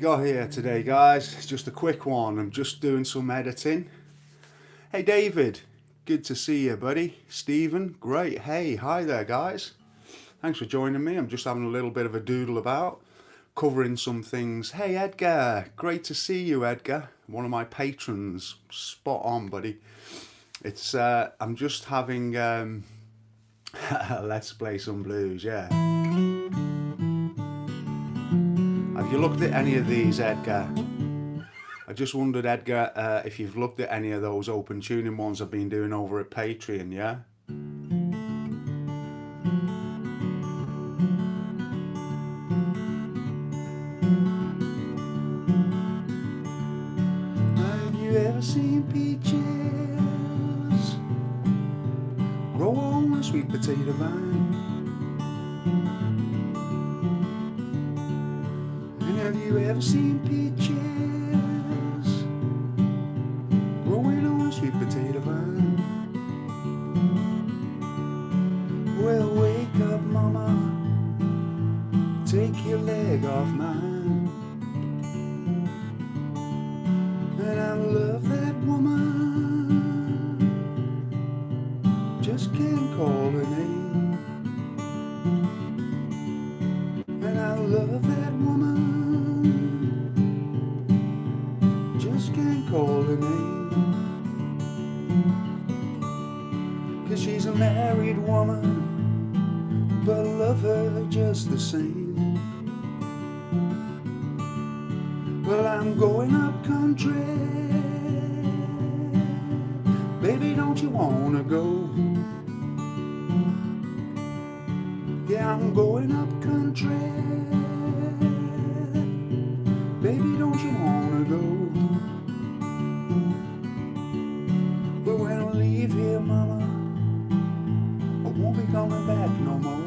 got here today, guys? It's just a quick one. I'm just doing some editing. Hey, David. Good to see you, buddy. Stephen, great. Hey, hi there, guys. Thanks for joining me. I'm just having a little bit of a doodle about, covering some things. Hey, Edgar. Great to see you, Edgar. One of my patrons. Spot on, buddy. It's I'm just having let's play some blues, yeah. Have you looked at any of these, Edgar? I just wondered, Edgar, if you've looked at any of those open tuning ones I've been doing over at Patreon, yeah? Have you ever seen peaches grow on a sweet potato vine? And have you ever seen peaches growing on a sweet potato vine? Well, wake up, mama, take your leg off mine. And I love that woman, just can't call her name. And I love that woman, just can't call her name. 'Cause she's a married woman, but I love her just the same. Well, I'm going up country, baby, don't you wanna go? Yeah, I'm going up country, baby, don't you wanna go? But when I leave here, mama, I won't be coming back no more.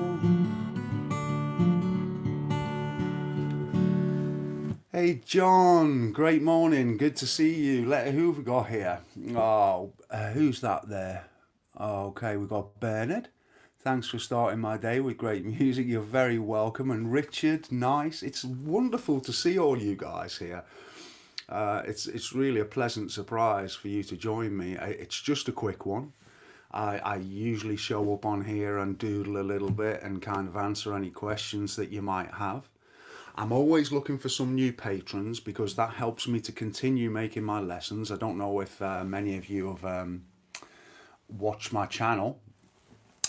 Hey John, great morning, good to see you. Who have we got here? Oh, who's that there? Oh, okay, we've got Bernard. Thanks for starting my day with great music. You're very welcome. And Richard, nice. It's wonderful to see all you guys here. It's really a pleasant surprise for you to join me. It's just a quick one. I usually show up on here and doodle a little bit and kind of answer any questions that you might have. I'm always looking for some new patrons because that helps me to continue making my lessons. I don't know if many of you have watched my channel,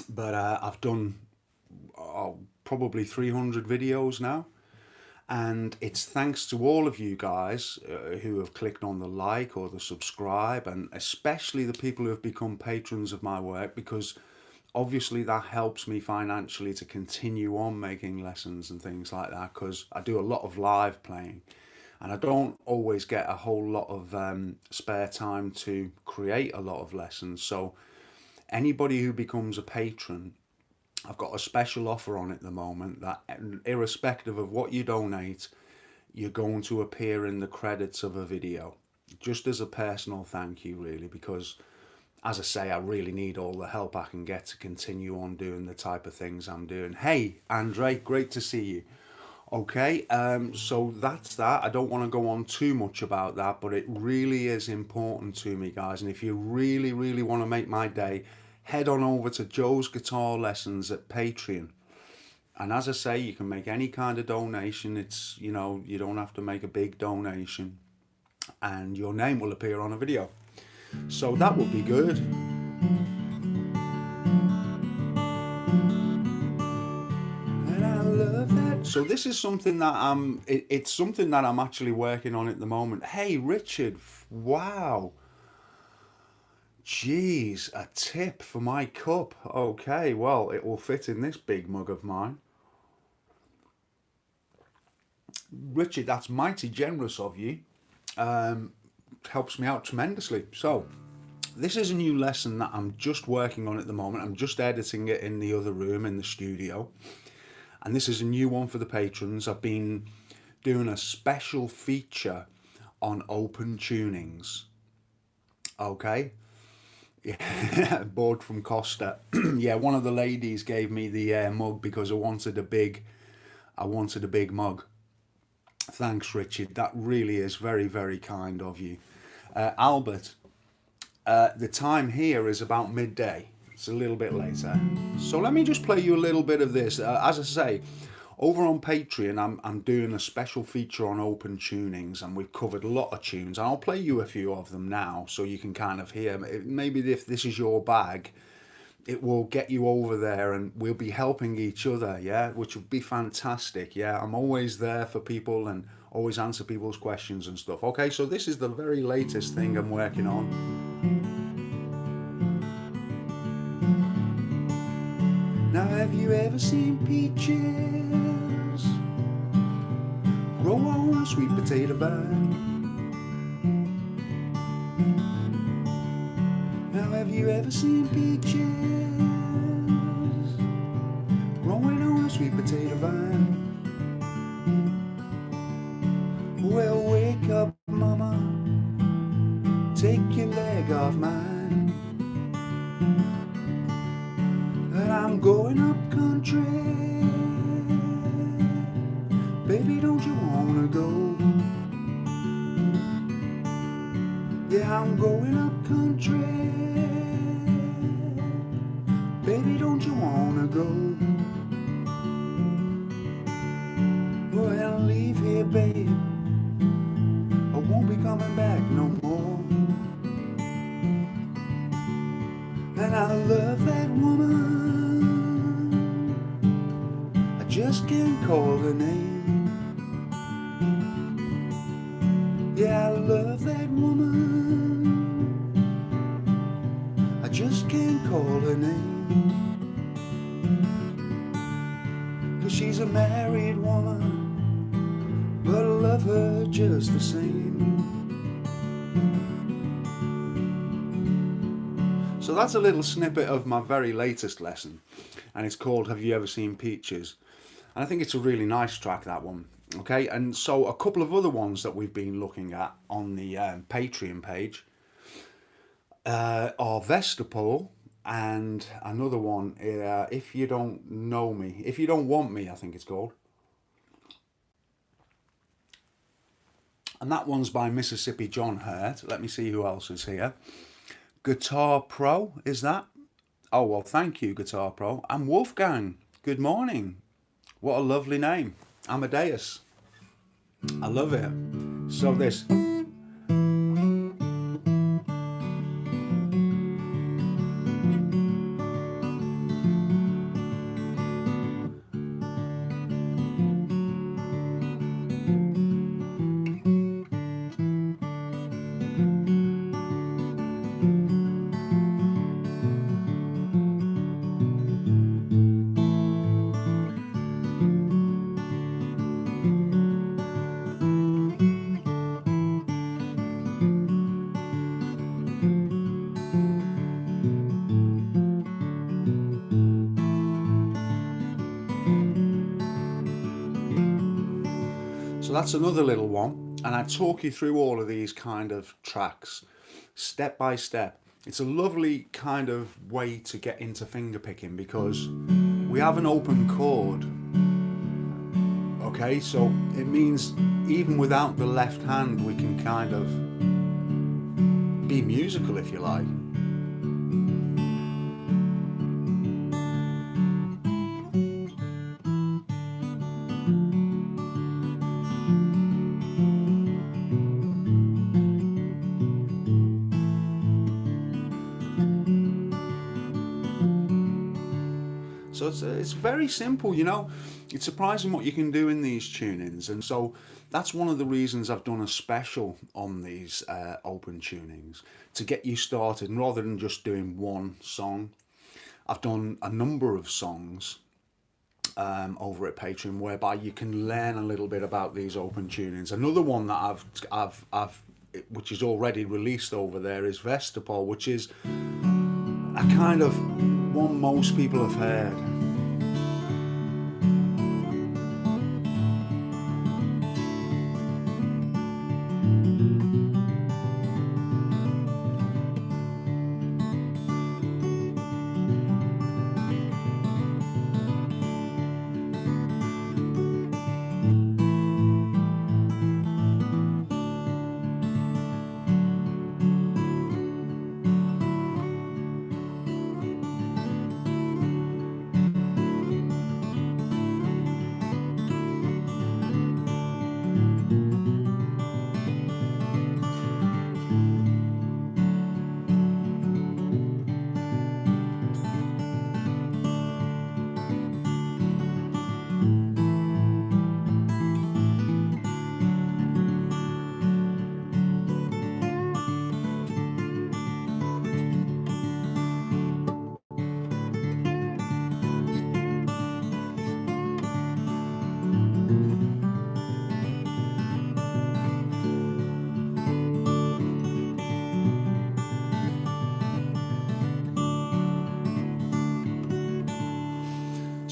but I've done probably 300 videos now. And it's thanks to all of you guys who have clicked on the like or the subscribe, and especially the people who have become patrons of my work, because obviously that helps me financially to continue on making lessons and things like that, because I do a lot of live playing and I don't always get a whole lot of spare time to create a lot of lessons. So anybody who becomes a patron, I've got a special offer on at the moment that irrespective of what you donate, you're going to appear in the credits of a video, just as a personal thank you, really, because as I say, I really need all the help I can get to continue on doing the type of things I'm doing. Hey, Andre, great to see you. Okay, so that's that. I don't want to go on too much about that, but it really is important to me, guys. And if you really, really want to make my day, head on over to Joe's Guitar Lessons at Patreon. And as I say, you can make any kind of donation. It's, you know, you don't have to make a big donation, and your name will appear on a video. So that would be good. And I love that. So this is something that it's something that I'm actually working on at the moment. Hey, Richard, wow. Jeez, a tip for my cup. Okay, well, it will fit in this big mug of mine. Richard, that's mighty generous of you. Helps me out tremendously. So this is a new lesson that I'm just working on at the moment. I'm just editing it in the other room in the studio, and this is a new one for the patrons. I've been doing a special feature on open tunings. Okay, yeah. Bought from Costa. Yeah, one of the ladies gave me the mug because I wanted a big mug. Thanks, Richard. That really is very, very kind of you. Albert, the time here is about midday. It's a little bit later. So let me just play you a little bit of this. As I say, over on Patreon, I'm doing a special feature on open tunings, and we've covered a lot of tunes. And I'll play you a few of them now so you can kind of hear. Maybe if this is your bag, it will get you over there and we'll be helping each other, yeah, which would be fantastic. Yeah, I'm always there for people and always answer people's questions and stuff. Okay, so this is the very latest thing I'm working on. Now, have you ever seen peaches grow on a sweet potato vine? Now, have you ever seen peaches growing on a sweet potato vine? Well, wake up, mama, take your leg off mine. And I'm going up country, baby, don't you wanna go? Yeah, I'm going up country, baby, don't you wanna go? Well, leave here, babe, I won't be coming back no more. And I love that woman, I just can't call her name. Yeah, I love that woman, I just can't call her name. 'Cause she's a married woman, but I love her just the same. So that's a little snippet of my very latest lesson, and it's called Have You Ever Seen Peaches? And I think it's a really nice track, that one. Okay, and so a couple of other ones that we've been looking at on the Patreon page are Vestapole, and another one, If You Don't Know Me, If You Don't Want Me, I think it's called. And that one's by Mississippi John Hurt. Let me see who else is here. Guitar Pro, is that? Oh, well, thank you, Guitar Pro. And Wolfgang, good morning. What a lovely name. Amadeus. I love it. So this. So that's another little one, and I talk you through all of these kind of tracks step by step. It's a lovely kind of way to get into fingerpicking because we have an open chord. Okay, so it means even without the left hand we can kind of be musical, if you like. So it's very simple, you know. It's surprising what you can do in these tunings, and so that's one of the reasons I've done a special on these open tunings to get you started. And rather than just doing one song, I've done a number of songs over at Patreon whereby you can learn a little bit about these open tunings. Another one that I've which is already released over there is Vestapole, which is a kind of one most people have heard.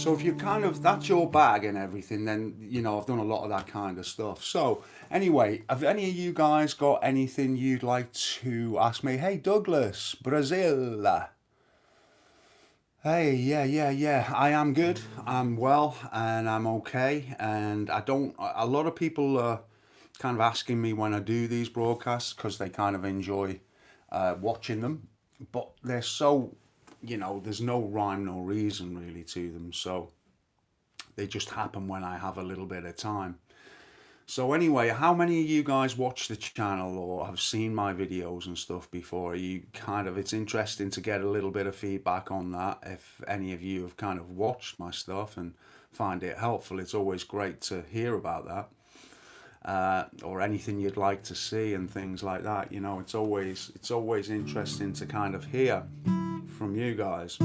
So if you kind of, that's your bag and everything, then, you know, I've done a lot of that kind of stuff. So anyway, have any of you guys got anything you'd like to ask me? Hey, Douglas, Brazil. Hey, yeah. I am good. I'm well and I'm okay. And I don't, a lot of people are kind of asking me when I do these broadcasts because they kind of enjoy watching them. But they're so, you know, there's no rhyme, no reason really to them. So they just happen when I have a little bit of time. So anyway, how many of you guys watch the channel or have seen my videos and stuff before? Are you kind of, it's interesting to get a little bit of feedback on that. If any of you have kind of watched my stuff and find it helpful, it's always great to hear about that. Or anything you'd like to see and things like that. You know, it's always interesting to kind of hear from you guys.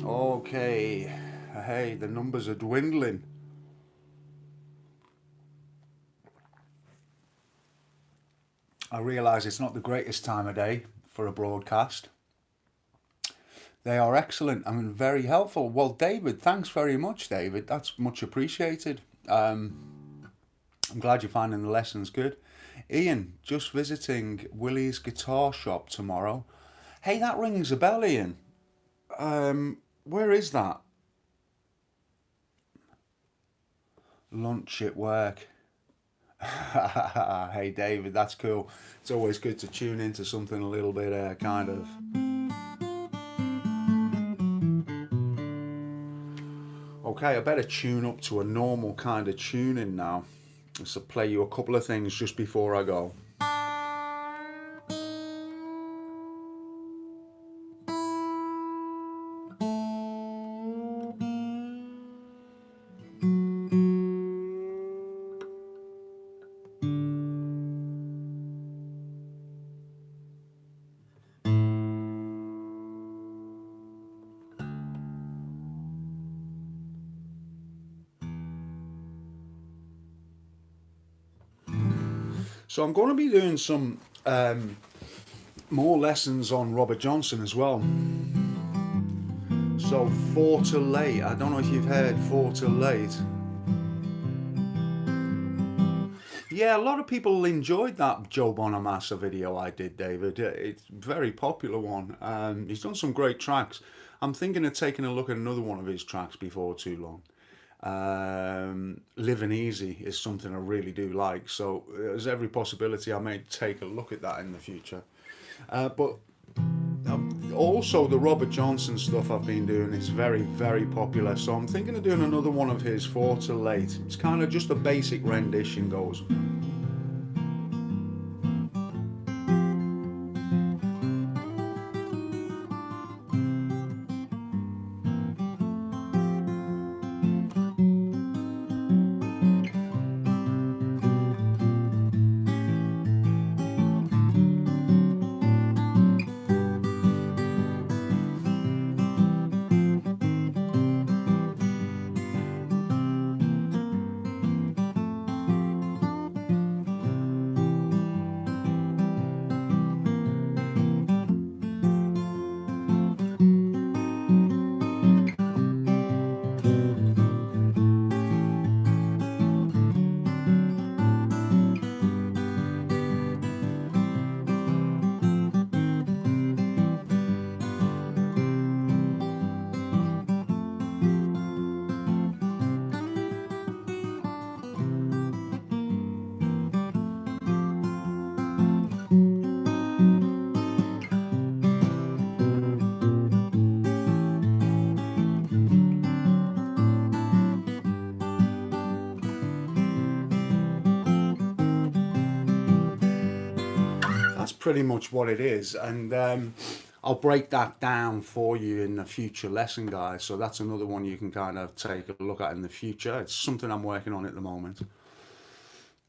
Okay, hey, the numbers are dwindling. I realise it's not the greatest time of day for a broadcast. They are excellent and very helpful. Well, David, thanks very much, David. That's much appreciated. I'm glad you're finding the lessons good. Ian, just visiting Willie's guitar shop tomorrow. Hey, that rings a bell, Ian. Where is that? Lunch at work. Hey, David, that's cool. It's always good to tune into something a little bit kind of. Okay, I better tune up to a normal kind of tuning now. So play you a couple of things just before I go. So I'm going to be doing some more lessons on Robert Johnson as well. So Four to Late, I don't know if you've heard Four to Late. Yeah, a lot of people enjoyed that Joe Bonamassa video I did, David. It's a very popular one. He's done some great tracks. I'm thinking of taking a look at another one of his tracks before too long. Living Easy is something I really do like, so there's every possibility I may take a look at that in the future. But also the Robert Johnson stuff I've been doing is very, very popular, so I'm thinking of doing another one of his, Four to Late. It's kind of just a basic rendition goes. pretty much what it is. And I'll break that down for you in a future lesson, guys. So that's another one you can kind of take a look at in the future. It's something I'm working on at the moment.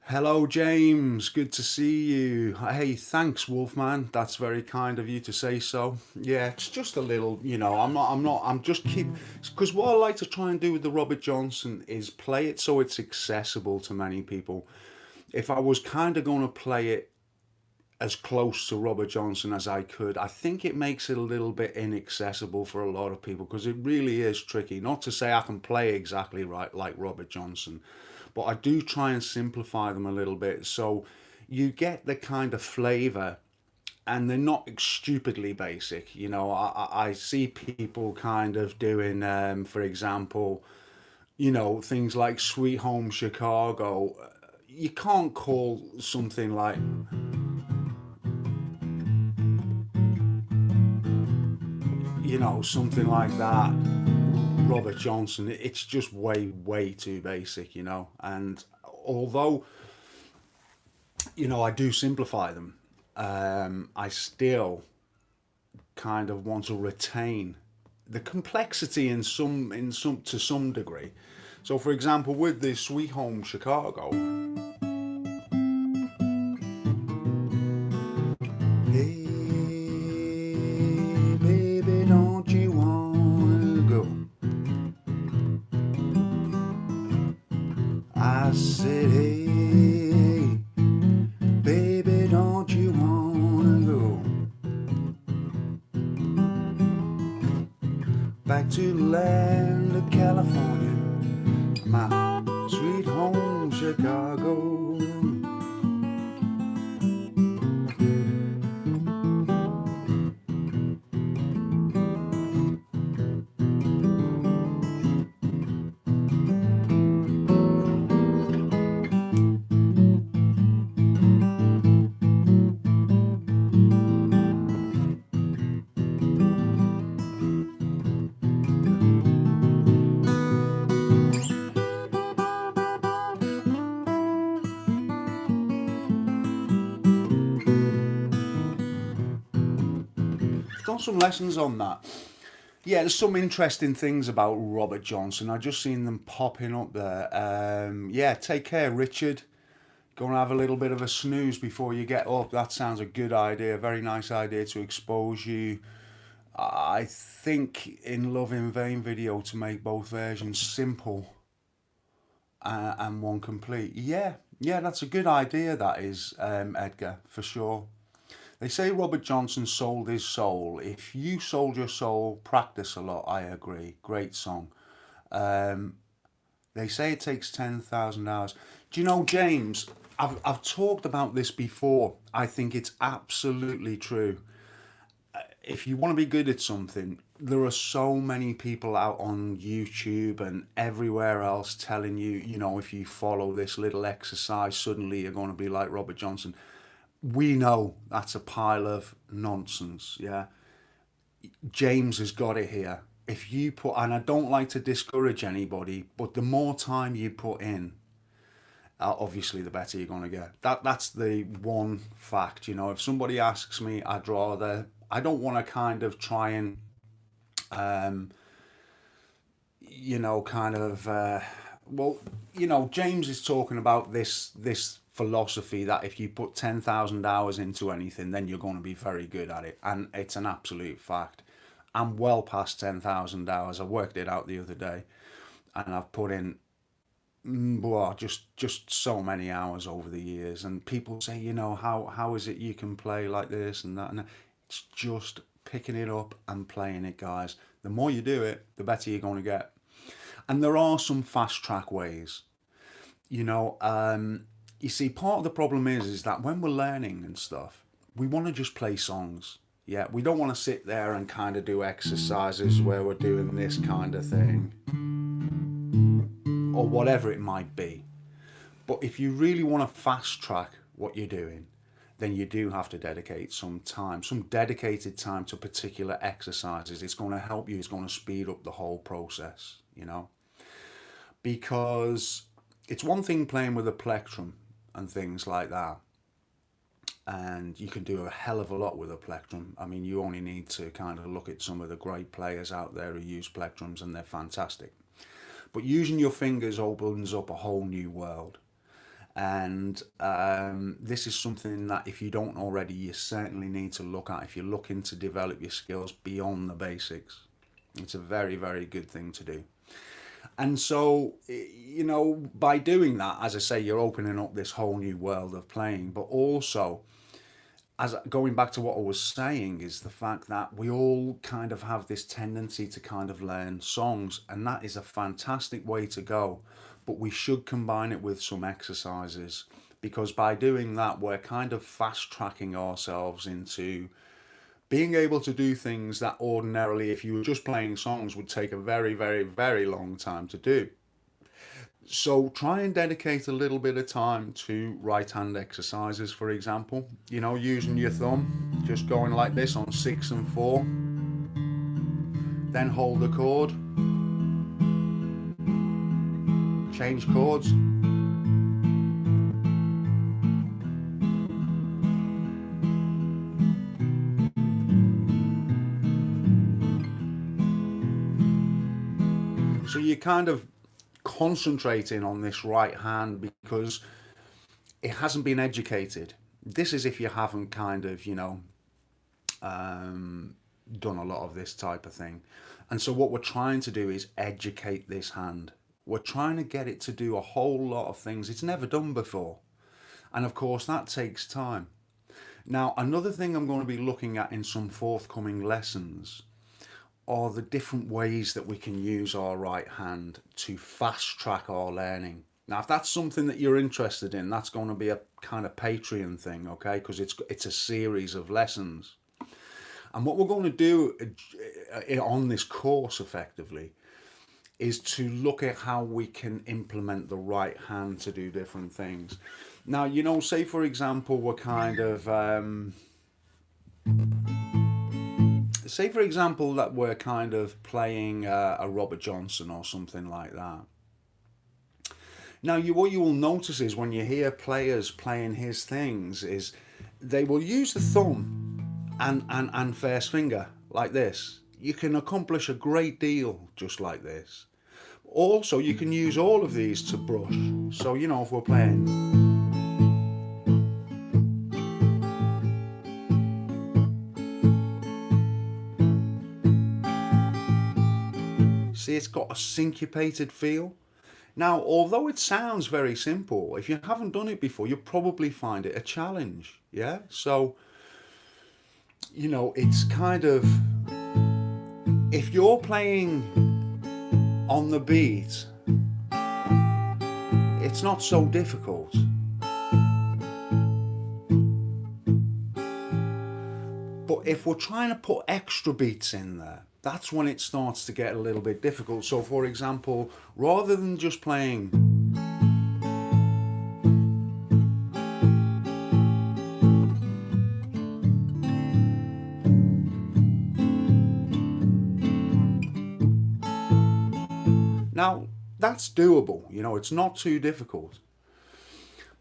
Hello, James. Good to see you. Hey, thanks, Wolfman. That's very kind of you to say so. Yeah, it's just a little, I'm just because what I like to try and do with the Robert Johnson is play it so it's accessible to many people. If I was kind of going to play it as close to Robert Johnson as I could, I think it makes it a little bit inaccessible for a lot of people because it really is tricky. Not to say I can play exactly right like Robert Johnson, but I do try and simplify them a little bit so you get the kind of flavor and they're not stupidly basic. I see people kind of doing, for example, things like Sweet Home Chicago. You can't call something like, something like that Robert Johnson. It's just way too basic, and although I do simplify them, I still kind of want to retain the complexity in some to some degree. So for example, with the Sweet Home Chicago, hey baby, don't you wanna go? I said, hey baby, don't you wanna go back to the land of California, my sweet home Chicago? I've done some lessons on that. Yeah, there's some interesting things about Robert Johnson. I just seen them popping up there. Yeah, take care, Richard. Go and have a little bit of a snooze before you get up. That sounds a good idea. Very nice idea to expose you. I think in Love in Vain video to make both versions simple and one complete. Yeah, that's a good idea. That is, Edgar, for sure. They say Robert Johnson sold his soul. If you sold your soul, practice a lot. I agree. Great song. Um, they say it takes 10,000 hours. Do you know, James? I've talked about this before. I think it's absolutely true. If you want to be good at something, there are so many people out on YouTube and everywhere else telling you, if you follow this little exercise, suddenly you're going to be like Robert Johnson. We know that's a pile of nonsense. Yeah, James has got it here. If you put, and I don't like to discourage anybody, but the more time you put in, obviously the better you're going to get. That's the one fact. If somebody asks me, I don't want to kind of try and um, kind of well, James is talking about this philosophy that if you put 10,000 hours into anything, then you're going to be very good at it, and it's an absolute fact. I'm well past 10,000 hours. I worked it out the other day, and I've put in well, just so many hours over the years. And people say, how is it you can play like this and that, and that. It's just picking it up and playing it, guys. The more you do it, the better you're going to get. And there are some fast track ways. You know, you see, part of the problem is that when we're learning and stuff, we want to just play songs. Yeah, we don't want to sit there and kind of do exercises where we're doing this kind of thing or whatever it might be. But if you really want to fast track what you're doing, then you do have to dedicate some time, some dedicated time to particular exercises. It's going to help you. It's going to speed up the whole process, because it's one thing playing with a plectrum and things like that. and you can do a hell of a lot with a plectrum. I mean, you only need to kind of look at some of the great players out there who use plectrums, and they're fantastic. But using your fingers opens up a whole new world. And this is something that if you don't already, you certainly need to look at if you're looking to develop your skills beyond the basics. It's a very, very good thing to do. And so, by doing that, as I say, you're opening up this whole new world of playing. But also, as going back to what I was saying, is the fact that we all kind of have this tendency to kind of learn songs, and that is a fantastic way to go. But we should combine it with some exercises, because by doing that, we're kind of fast tracking ourselves into being able to do things that ordinarily, if you were just playing songs, would take a very, very, very long time to do. So try and dedicate a little bit of time to right hand exercises, for example. Using your thumb, just going like this on 6 and 4, then hold the chord, change chords. So you're kind of concentrating on this right hand because it hasn't been educated. This is if you haven't kind of, done a lot of this type of thing. And so what we're trying to do is educate this hand. We're trying to get it to do a whole lot of things it's never done before. And of course, that takes time. Now, another thing I'm going to be looking at in some forthcoming lessons are the different ways that we can use our right hand to fast track our learning. Now, if that's something that you're interested in, that's going to be a kind of Patreon thing, okay? Because it's a series of lessons. And what we're going to do on this course, effectively, is to look at how we can implement the right hand to do different things. Now, say for example, we're kind of... say for example that we're kind of playing a Robert Johnson or something like that. Now, what you will notice is when you hear players playing his things is they will use the thumb and first finger like this. You can accomplish a great deal just like this. Also, you can use all of these to brush. So, if we're playing... See, it's got a syncopated feel. Now, although it sounds very simple, if you haven't done it before, you'll probably find it a challenge. Yeah? So, it's kind of... If you're playing on the beat, it's not so difficult. But if we're trying to put extra beats in there, that's when it starts to get a little bit difficult. So, for example, rather than just playing... Now, that's doable, it's not too difficult.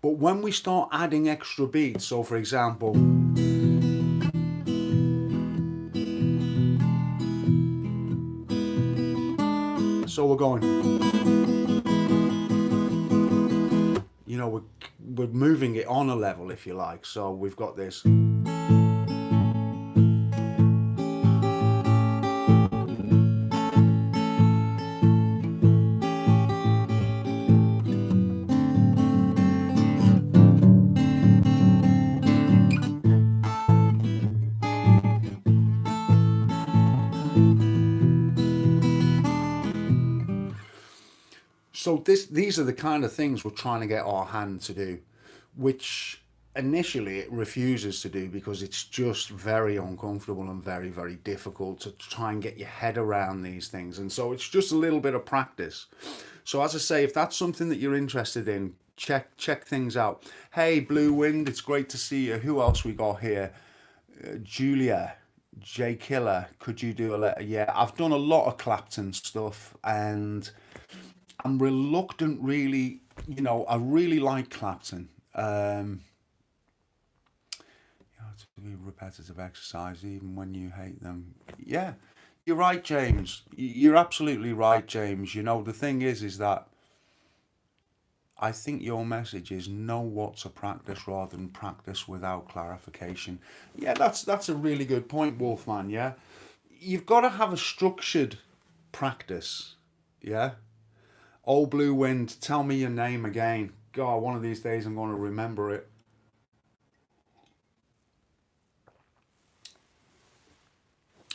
But when we start adding extra beats, so for example... So we're going... we're moving it on a level, if you like. So we've got this... So these are the kind of things we're trying to get our hand to do, which initially it refuses to do because it's just very uncomfortable and very, very difficult to try and get your head around these things. And so it's just a little bit of practice. So as I say, if that's something that you're interested in, check things out. Hey, Blue Wind, it's great to see you. Who else we got here? Julia, J Killer, could you do a letter? Yeah, I've done a lot of Clapton stuff, and I'm reluctant, really. I really like Clapton. to be repetitive exercise even when you hate them. Yeah, you're right, James. You're absolutely right, James. You know, the thing is that I think your message is know what to practice rather than practice without clarification. Yeah, that's a really good point, Wolfman. Yeah, you've got to have a structured practice. Yeah. Old Blue Wind, tell me your name again. God, one of these days I'm going to remember it.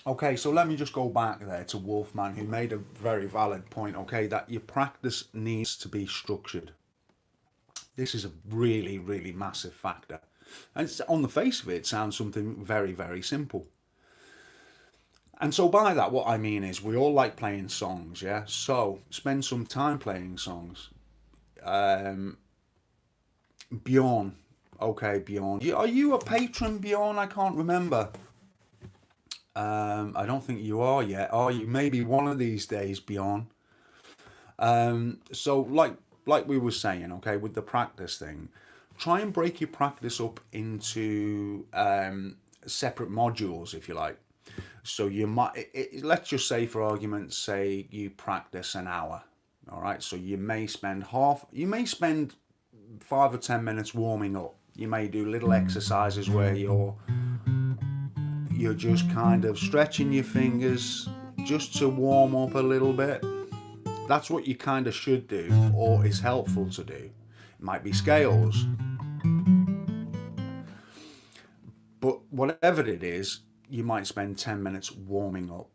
Okay, so let me just go back there to Wolfman, who made a very valid point. Okay, that your practice needs to be structured. This is a really, really massive factor. And it's, on the face of it, it sounds something very, very simple. And so by that, what I mean is we all like playing songs, yeah? So spend some time playing songs. Um, Bjorn. Okay, Bjorn. Are you a patron, Bjorn? I can't remember. I don't think you are yet, are you? Maybe one of these days, Bjorn. So like we were saying, okay, with the practice thing, try and break your practice up into separate modules, if you like. So you might, let's just say for argument's sake, you practice an hour. All right. So you may spend 5 or 10 minutes warming up. You may do little exercises where you're just kind of stretching your fingers just to warm up a little bit. That's what you kind of should do, or is helpful to do. It might be scales, but whatever it is, you might spend 10 minutes warming up,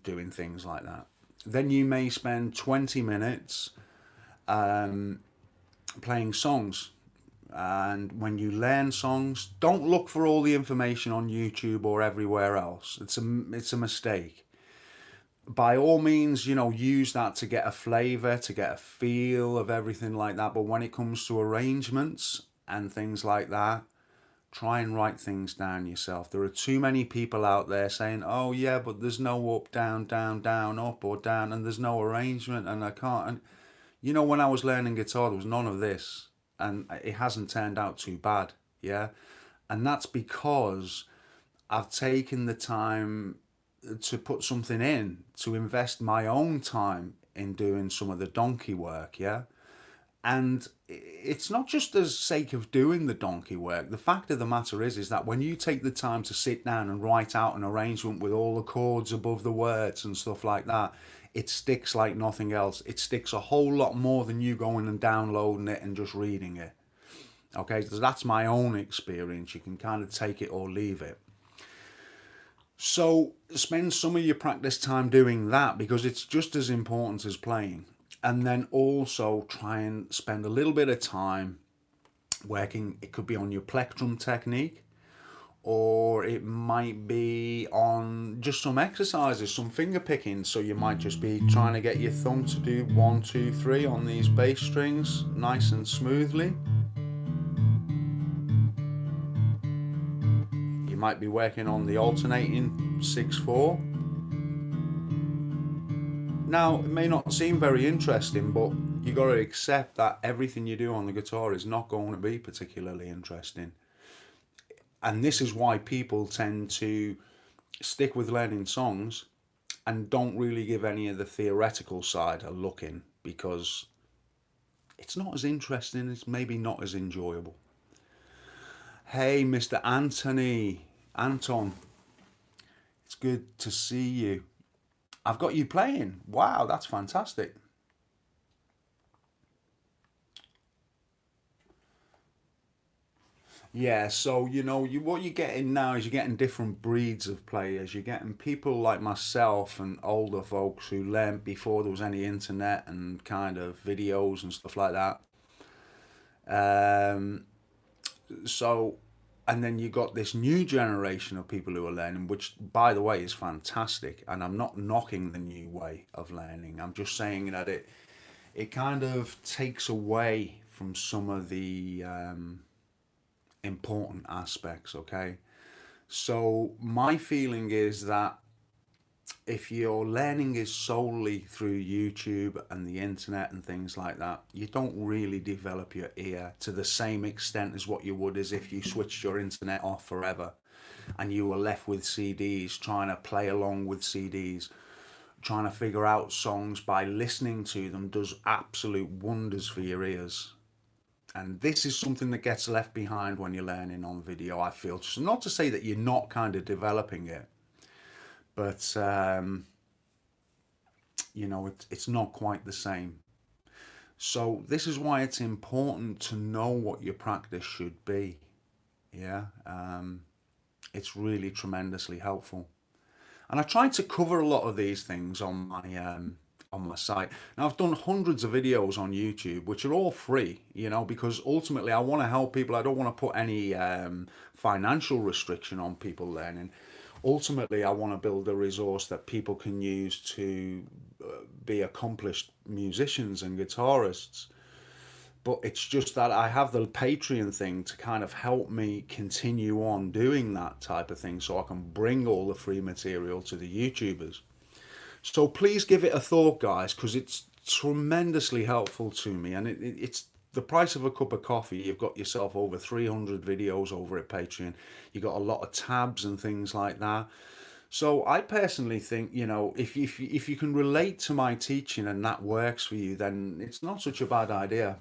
doing things like that. Then you may spend 20 minutes playing songs. And when you learn songs, don't look for all the information on YouTube or everywhere else. It's a mistake. By all means, you know, use that to get a flavor, to get a feel of everything like that. But when it comes to arrangements and things like that, try and write things down yourself. There are too many people out there saying, oh yeah, but there's no up, down, down, down, up or down, and there's no arrangement, and I can't. And you know, when I was learning guitar, there was none of this, and it hasn't turned out too bad. Yeah. And that's because I've taken the time to put something in, to invest my own time in doing some of the donkey work. Yeah. And it's not just the sake of doing the donkey work. The fact of the matter is that when you take the time to sit down and write out an arrangement with all the chords above the words and stuff like that, it sticks like nothing else. It sticks a whole lot more than you going and downloading it and just reading it. Okay, so that's my own experience. You can kind of take it or leave it. So spend some of your practice time doing that because it's just as important as playing. And then also try and spend a little bit of time working. It could be on your plectrum technique, or it might be on just some exercises, some finger picking. So you might just be trying to get your thumb to do 1, 2, 3 on these bass strings nice and smoothly. You might be working on the alternating 6/4. Now, it may not seem very interesting, but you got to accept that everything you do on the guitar is not going to be particularly interesting. And this is why people tend to stick with learning songs and don't really give any of the theoretical side a look in because it's not as interesting, it's maybe not as enjoyable. Hey, Mr. Anton, it's good to see you. I've got you playing. Wow, that's fantastic. Yeah, so you know, what you're getting now is you're getting different breeds of players. You're getting people like myself and older folks who learned before there was any internet and kind of videos and stuff like that. Um, so, and then you got this new generation of people who are learning, which, by the way, is fantastic. And I'm not knocking the new way of learning. I'm just saying that it kind of takes away from some of the important aspects. Okay, so my feeling is that if your learning is solely through YouTube and the internet and things like that, you don't really develop your ear to the same extent as what you would as if you switched your internet off forever and you were left with CDs, trying to play along with CDs, trying to figure out songs by listening to them does absolute wonders for your ears. And this is something that gets left behind when you're learning on video, I feel. So not to say that you're not kind of developing it, but you know, it's not quite the same. So this is why it's important to know what your practice should be. Yeah, it's really tremendously helpful. And I tried to cover a lot of these things on my site. Now I've done hundreds of videos on YouTube, which are all free, you know, because ultimately I want to help people. I don't want to put any financial restriction on people learning. Ultimately, I want to build a resource that people can use to be accomplished musicians and guitarists. But it's just that I have the Patreon thing to kind of help me continue on doing that type of thing so I can bring all the free material to the YouTubers. So please give it a thought, guys, because it's tremendously helpful to me. And it's the price of a cup of coffee. You've got yourself over 300 videos over at Patreon. You've got a lot of tabs and things like that. So I personally think, you know, if you can relate to my teaching and that works for you, then it's not such a bad idea.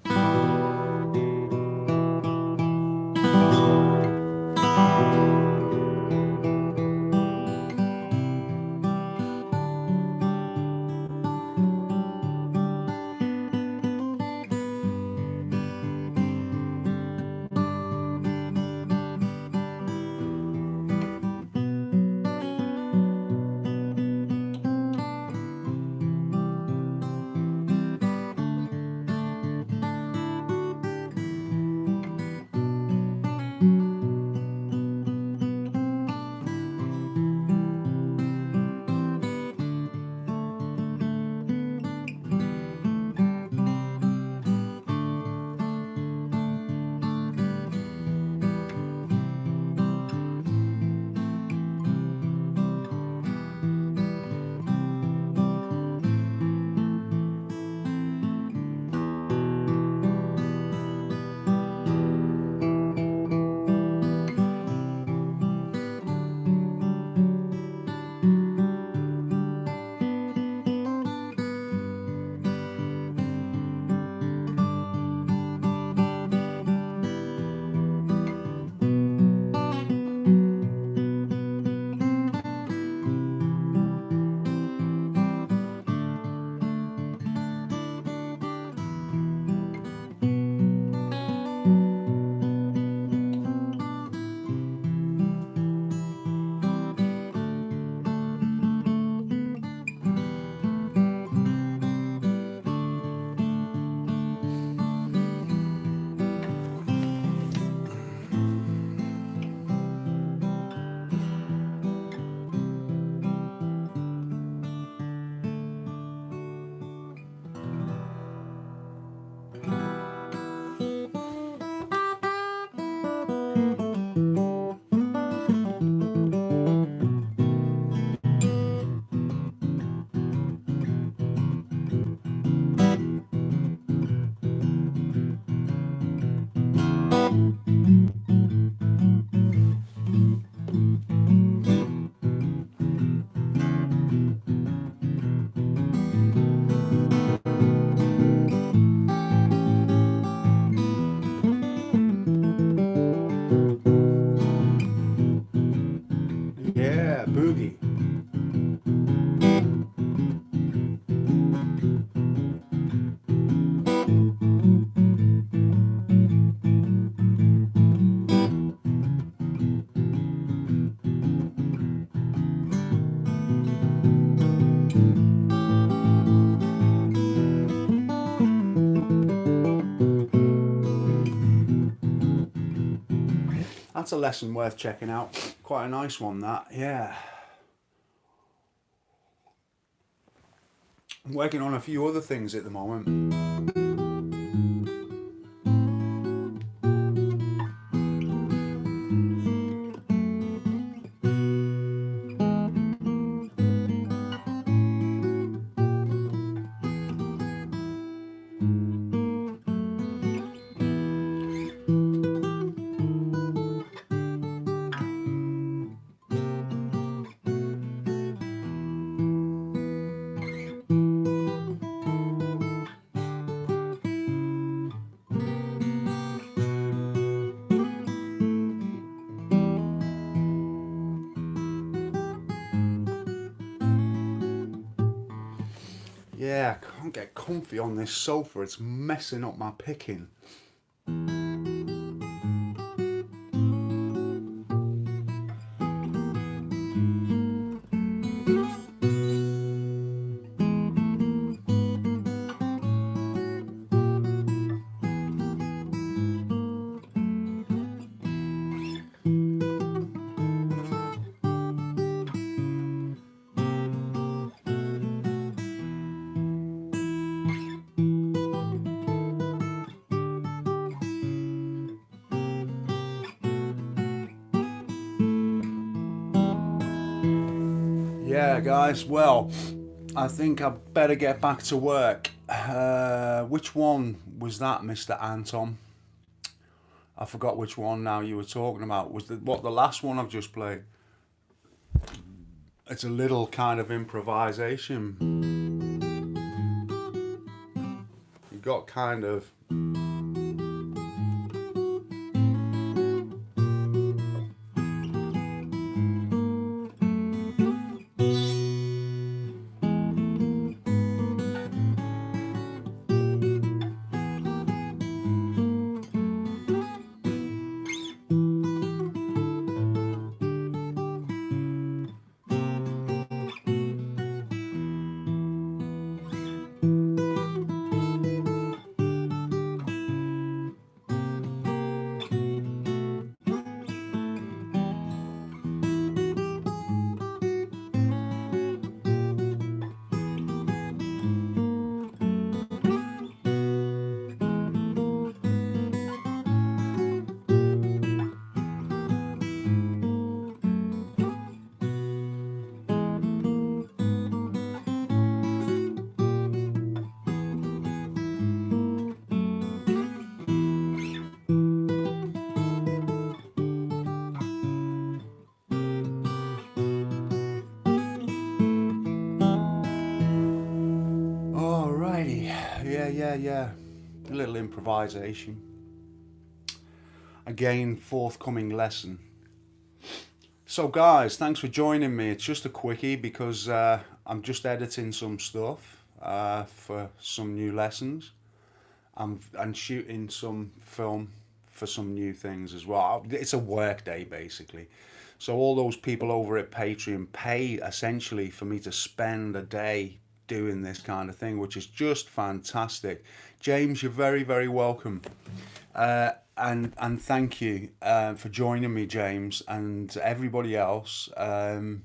Yeah, boogie. That's a lesson worth checking out. Quite a nice one, that. Yeah. I'm working on a few other things at the moment. Yeah, I can't get comfy on this sofa. It's messing up my picking. Yeah, guys, well, I think I better get back to work. Which one was that, Mr. Anton? I forgot which one now you were talking about. Was the last one I've just played? It's a little kind of improvisation. You got kind of. Alrighty, yeah. A little improvisation. Again, forthcoming lesson. So, guys, thanks for joining me. It's just a quickie because I'm just editing some stuff for some new lessons. And shooting some film for some new things as well. It's a work day, basically. So all those people over at Patreon pay essentially for me to spend a day doing this kind of thing, which is just fantastic. James, you're very, very welcome. And thank you for joining me, James, and everybody else. Hey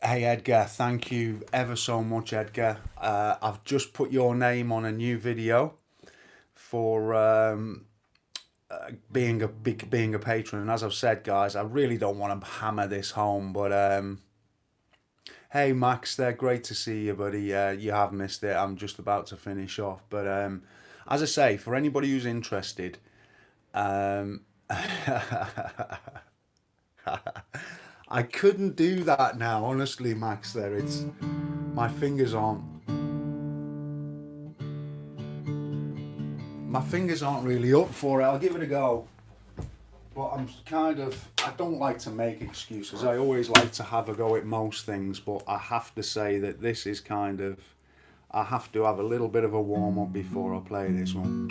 Edgar, thank you ever so much, Edgar. I've just put your name on a new video for being a patron, and as I've said, guys, I really don't want to hammer this home, but hey Max, they're great to see you, buddy. You have missed it. I'm just about to finish off, but as I say, for anybody who's interested, I couldn't do that now, honestly, Max. There, it's my fingers aren't really up for it. I'll give it a go, but I don't like to make excuses. I always like to have a go at most things, but I have to say that this is I have to have a little bit of a warm up before I play this one.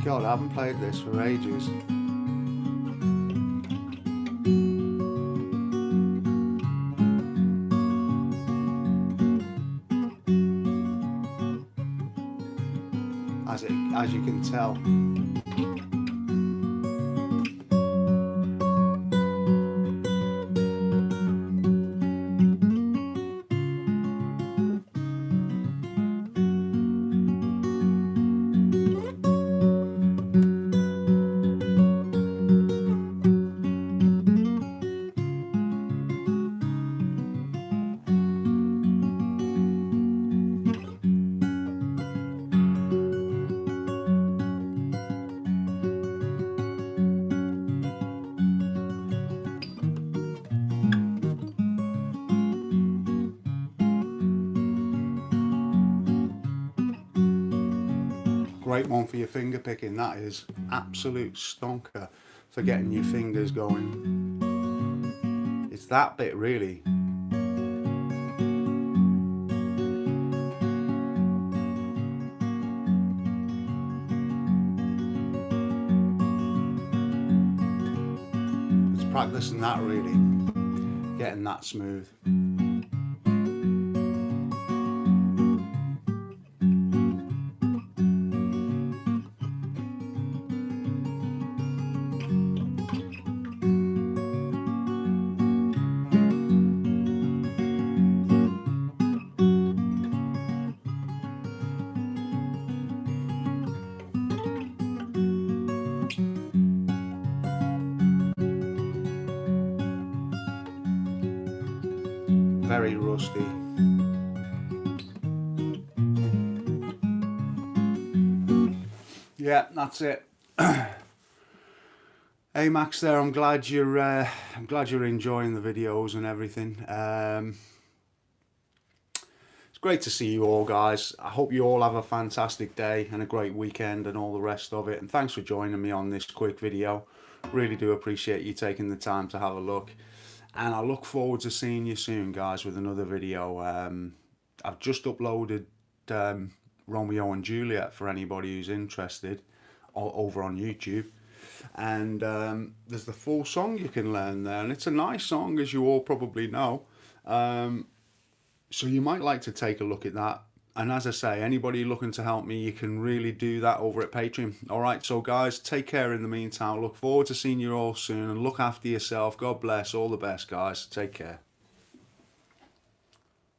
God, I haven't played this for ages. As you can tell. Great one for your finger picking, that is. Absolute stonker for getting your fingers going. It's that bit really. It's practicing that really, getting that smooth. Very rusty. Yeah, that's it. Hey Max, there. I'm glad you're enjoying the videos and everything. It's great to see you all, guys. I hope you all have a fantastic day and a great weekend and all the rest of it. And thanks for joining me on this quick video. Really do appreciate you taking the time to have a look. And I look forward to seeing you soon, guys, with another video. I've just uploaded Romeo and Juliet for anybody who's interested over on YouTube. And there's the full song you can learn there. And it's a nice song, as you all probably know. So you might like to take a look at that. And as I say, anybody looking to help me, you can really do that over at Patreon. All right, so guys, take care in the meantime. Look forward to seeing you all soon and look after yourself. God bless. All the best, guys. Take care.